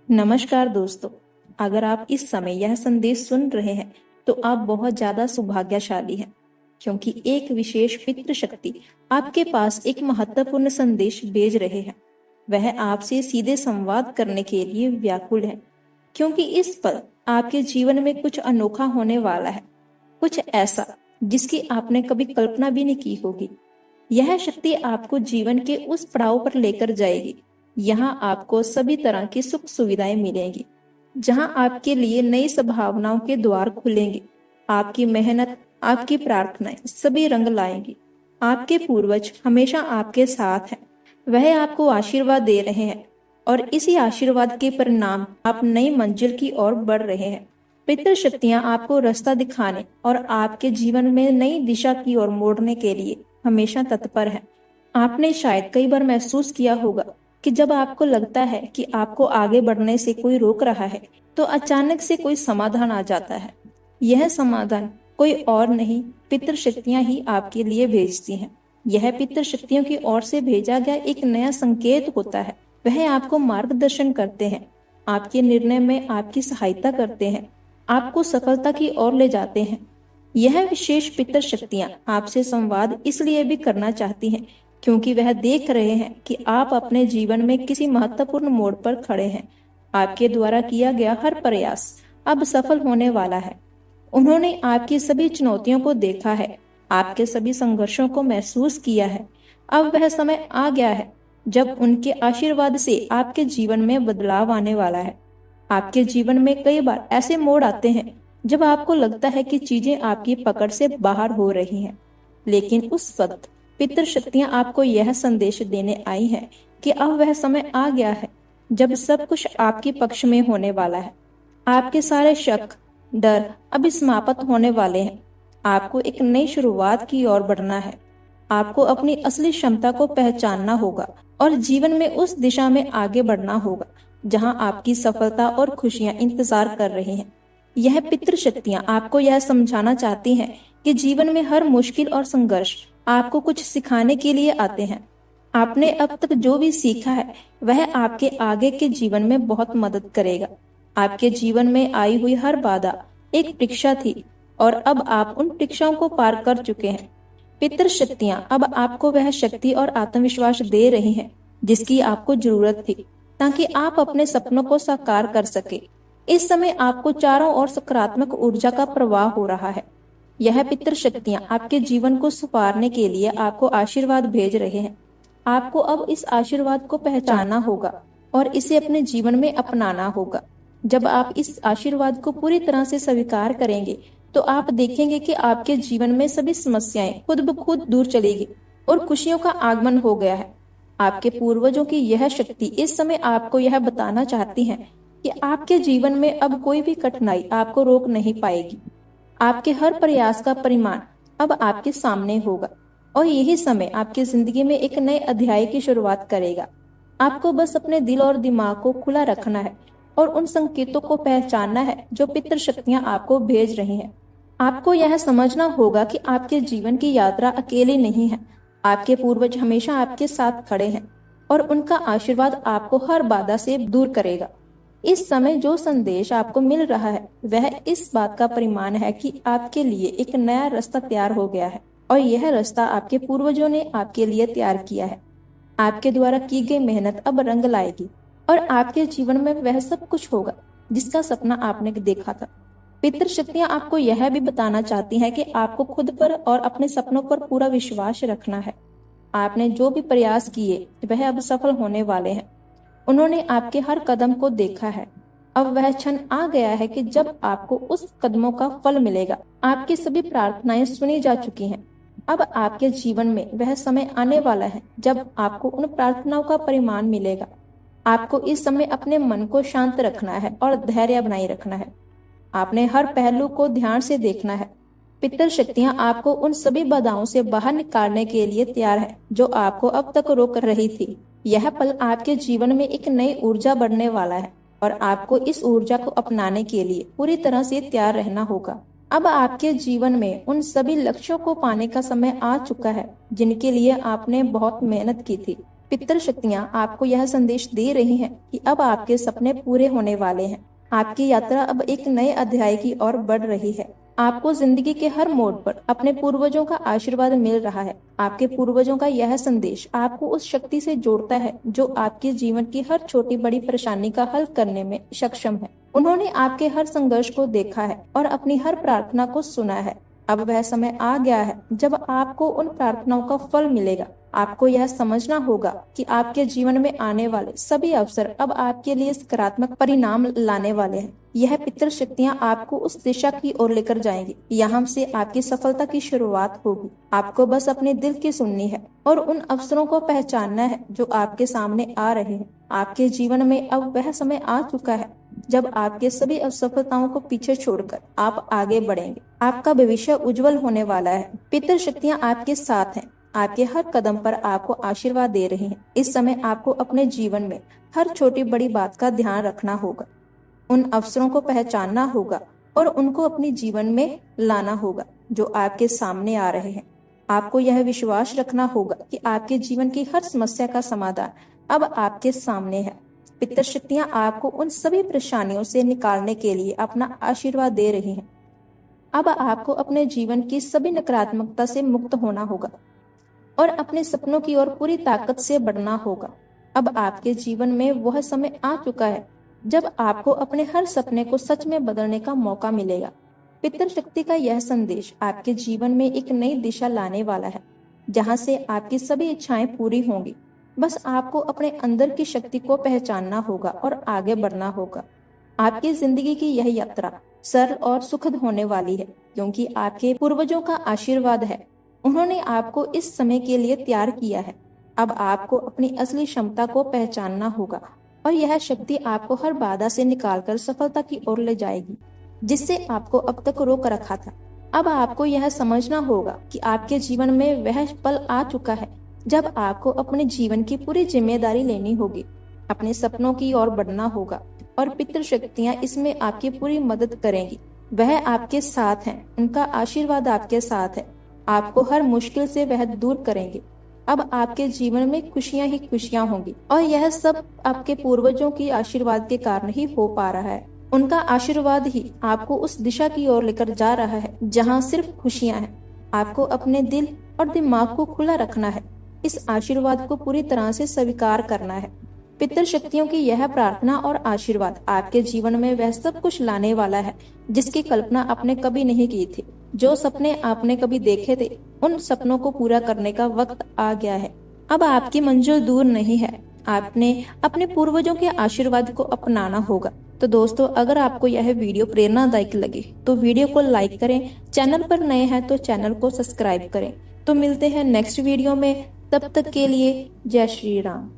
नमस्कार दोस्तों। अगर आप इस समय यह संदेश सुन रहे हैं तो आप बहुत ज्यादा सौभाग्यशाली हैं, क्योंकि एक विशेष पितृ शक्ति आपके पास एक महत्वपूर्ण संदेश भेज रहे हैं। वह आपसे सीधे संवाद करने के लिए व्याकुल है, क्योंकि इस पर आपके जीवन में कुछ अनोखा होने वाला है, कुछ ऐसा जिसकी आपने कभी कल्पना भी नहीं की होगी। यह शक्ति आपको जीवन के उस पड़ाव पर लेकर जाएगी। यहाँ आपको सभी तरह की सुख सुविधाएं मिलेंगी, जहाँ आपके लिए नई संभावनाओं के द्वार खुलेंगे। आपकी मेहनत, आपकी प्रार्थनाएं सभी रंग लाएंगी। आपके पूर्वज हमेशा आपके साथ हैं। वह आपको आशीर्वाद दे रहे हैं और इसी आशीर्वाद के परिणाम आप नई मंजिल की ओर बढ़ रहे हैं। पितृ शक्तियां आपको रास्ता दिखाने और आपके जीवन में नई दिशा की ओर मोड़ने के लिए हमेशा तत्पर है। आपने शायद कई बार महसूस किया होगा कि जब आपको लगता है कि आपको आगे बढ़ने से कोई रोक रहा है, तो अचानक से कोई समाधान आ जाता है। यह समाधान कोई और नहीं, पितृ शक्तियां ही आपके लिए भेजती हैं। यह पितृ शक्तियों की ओर से भेजा गया एक नया संकेत होता है। वह आपको मार्गदर्शन करते हैं, आपके निर्णय में आपकी सहायता करते हैं, आपको सफलता की ओर ले जाते हैं। यह विशेष पितृ शक्तियां आपसे संवाद इसलिए भी करना चाहती हैं क्योंकि वह देख रहे हैं कि आप अपने जीवन में किसी महत्वपूर्ण मोड़ पर खड़े हैं। आपके द्वारा किया गया हर प्रयास अब सफल होने वाला है। उन्होंने आपकी सभी चुनौतियों को देखा है, आपके सभी संघर्षों को महसूस किया है। अब वह समय आ गया है जब उनके आशीर्वाद से आपके जीवन में बदलाव आने वाला है। आपके जीवन में कई बार ऐसे मोड़ आते हैं जब आपको लगता है कि चीजें आपकी पकड़ से बाहर हो रही हैं, लेकिन उस वक्त पितृ शक्तियां आपको यह संदेश देने आई हैं कि अब वह समय आ गया है जब सब कुछ आपके पक्ष में होने वाला है। आपके सारे शक, डर अब समाप्त होने वाले हैं। आपको एक नई शुरुआत की ओर बढ़ना है। आपको अपनी असली क्षमता को पहचानना होगा और जीवन में उस दिशा में आगे बढ़ना होगा जहां आपकी सफलता और खुशियां इंतजार कर रही हैं। यह पितृ शक्तियां आपको यह समझाना चाहती हैं कि जीवन में हर मुश्किल और संघर्ष आपको कुछ सिखाने के लिए आते हैं। आपने अब तक जो भी सीखा है वह आपके आगे के जीवन में बहुत मदद करेगा। आपके जीवन में आई हुई हर बाधा एक परीक्षा थी और अब आप उन परीक्षाओं को पार कर चुके हैं। पितृ शक्तियां अब आपको वह शक्ति और आत्मविश्वास दे रही हैं जिसकी आपको जरूरत थी, ताकि आप अपने सपनों को साकार कर सके। इस समय आपको चारों ओर सकारात्मक ऊर्जा का प्रवाह हो रहा है। यह पितृ शक्तियां आपके जीवन को सुधारने के लिए आपको आशीर्वाद भेज रहे हैं। आपको अब इस आशीर्वाद को पहचानना होगा और इसे अपने जीवन में अपनाना होगा। जब आप इस आशीर्वाद को पूरी तरह से स्वीकार करेंगे तो आप देखेंगे कि आपके जीवन में सभी समस्याएं खुद ब खुद दूर चलेगी और खुशियों का आगमन हो गया है। आपके पूर्वजों की यह शक्ति इस समय आपको यह बताना चाहती है कि आपके जीवन में अब कोई भी कठिनाई आपको रोक नहीं पाएगी। आपके हर प्रयास का परिणाम अब आपके सामने होगा और यही समय आपकी जिंदगी में एक नए अध्याय की शुरुआत करेगा। आपको बस अपने दिल और दिमाग को खुला रखना है और उन संकेतों को पहचानना है जो पितृ शक्तियां आपको भेज रही हैं। आपको यह समझना होगा कि आपके जीवन की यात्रा अकेले नहीं है। आपके पूर्वज हमेशा आपके साथ खड़े हैं और उनका आशीर्वाद आपको हर बाधा से दूर करेगा। इस समय जो संदेश आपको मिल रहा है वह इस बात का परिमाण है कि आपके लिए एक नया रास्ता तैयार हो गया है और यह रास्ता आपके पूर्वजों ने आपके लिए तैयार किया है। आपके द्वारा की गई मेहनत अब रंग लाएगी और आपके जीवन में वह सब कुछ होगा जिसका सपना आपने देखा था। पितृ शक्तियां आपको यह भी बताना चाहती हैं कि आपको खुद पर और अपने सपनों पर पूरा विश्वास रखना है। आपने जो भी प्रयास किए वह अब सफल होने वाले हैं। उन्होंने आपके हर कदम को देखा है। अब वह क्षण आ गया है कि जब आपको उस कदमों का फल मिलेगा। आपकी सभी प्रार्थनाएं सुनी जा चुकी हैं। अब आपके जीवन में वह समय आने वाला है जब आपको उन प्रार्थनाओं का परिणाम मिलेगा। आपको इस समय अपने मन को शांत रखना है और धैर्य बनाए रखना है। आपने हर पहलू को ध्यान से देखना है। पितृ शक्तियां आपको उन सभी बाधाओं से बाहर निकालने के लिए तैयार है जो आपको अब तक रोक रही थी। यह पल आपके जीवन में एक नई ऊर्जा बढ़ने वाला है और आपको इस ऊर्जा को अपनाने के लिए पूरी तरह से तैयार रहना होगा। अब आपके जीवन में उन सभी लक्ष्यों को पाने का समय आ चुका है जिनके लिए आपने बहुत मेहनत की थी। पितृ शक्तियां आपको यह संदेश दे रही हैं कि अब आपके सपने पूरे होने वाले हैं। आपकी यात्रा अब एक नए अध्याय की ओर बढ़ रही है। आपको जिंदगी के हर मोड़ पर अपने पूर्वजों का आशीर्वाद मिल रहा है। आपके पूर्वजों का यह संदेश आपको उस शक्ति से जोड़ता है जो आपके जीवन की हर छोटी बड़ी परेशानी का हल करने में सक्षम है। उन्होंने आपके हर संघर्ष को देखा है और अपनी हर प्रार्थना को सुना है। अब वह समय आ गया है जब आपको उन प्रार्थनाओं का फल मिलेगा। आपको यह समझना होगा कि आपके जीवन में आने वाले सभी अवसर अब आपके लिए सकारात्मक परिणाम लाने वाले हैं। यह पितृ शक्तियाँ आपको उस दिशा की ओर लेकर जाएंगी। यहाँ से आपकी सफलता की शुरुआत होगी। आपको बस अपने दिल की सुननी है और उन अवसरों को पहचानना है जो आपके सामने आ रहे हैं। आपके जीवन में अब वह समय आ चुका है जब आपके सभी असफलताओं को पीछे छोड़कर आप आगे बढ़ेंगे। आपका भविष्य उज्जवल होने वाला है। पितृ शक्तियाँ आपके साथ हैं। आपके हर कदम पर आपको आशीर्वाद दे रही हैं। इस समय आपको अपने जीवन में हर छोटी बड़ी बात का ध्यान रखना होगा, उन अवसरों को पहचानना होगा और उनको अपने जीवन में लाना होगा जो आपके सामने आ रहे हैं। आपको यह विश्वास रखना होगा कि आपके जीवन की हर समस्या का समाधान अब आपके सामने है। पितृ शक्तियाँ आपको उन सभी परेशानियों से निकालने के लिए अपना आशीर्वाद दे रही हैं। अब आपको अपने जीवन की सभी नकारात्मकता से मुक्त होना होगा और अपने सपनों की ओर पूरी ताकत से बढ़ना होगा। अब आपके जीवन में वह समय आ चुका है जब आपको अपने हर सपने को सच में बदलने का मौका मिलेगा। पितृ शक्ति का यह संदेश आपके जीवन में एक नई दिशा लाने वाला है, जहां से आपकी सभी इच्छाएं पूरी होंगी। बस आपको अपने अंदर की शक्ति को पहचानना होगा और आगे बढ़ना होगा। आपकी जिंदगी की यह यात्रा सरल और सुखद होने वाली है, क्योंकि आपके पूर्वजों का आशीर्वाद है। उन्होंने आपको इस समय के लिए तैयार किया है। अब आपको अपनी असली क्षमता को पहचानना होगा और यह शक्ति आपको हर बाधा से निकालकर सफलता की ओर ले जाएगी, जिससे आपको अब तक रोक रखा था। अब आपको यह समझना होगा कि आपके जीवन में वह पल आ चुका है जब आपको अपने जीवन की पूरी जिम्मेदारी लेनी होगी, अपने सपनों की ओर बढ़ना होगा और पितृ शक्तियाँ इसमें आपकी पूरी मदद करेंगी। वह आपके साथ हैं, उनका आशीर्वाद आपके साथ है। आपको हर मुश्किल से वह दूर करेंगे। अब आपके जीवन में खुशियां ही खुशियां होंगी और यह सब आपके पूर्वजों की आशीर्वाद के कारण ही हो पा रहा है। उनका आशीर्वाद ही आपको उस दिशा की ओर लेकर जा रहा है जहां सिर्फ खुशियां हैं। आपको अपने दिल और दिमाग को खुला रखना है, इस आशीर्वाद को पूरी तरह से स्वीकार करना है। पितृ शक्तियों की यह प्रार्थना और आशीर्वाद आपके जीवन में वह सब कुछ लाने वाला है जिसकी कल्पना आपने कभी नहीं की थी। जो सपने आपने कभी देखे थे, उन सपनों को पूरा करने का वक्त आ गया है। अब आपकी मंजिल दूर नहीं है। आपने अपने पूर्वजों के आशीर्वाद को अपनाना होगा। तो दोस्तों, अगर आपको यह वीडियो प्रेरणादायक लगे तो वीडियो को लाइक करें। चैनल पर नए हैं तो चैनल को सब्सक्राइब करें। तो मिलते हैं नेक्स्ट वीडियो में। तब तक के लिए जय श्री राम।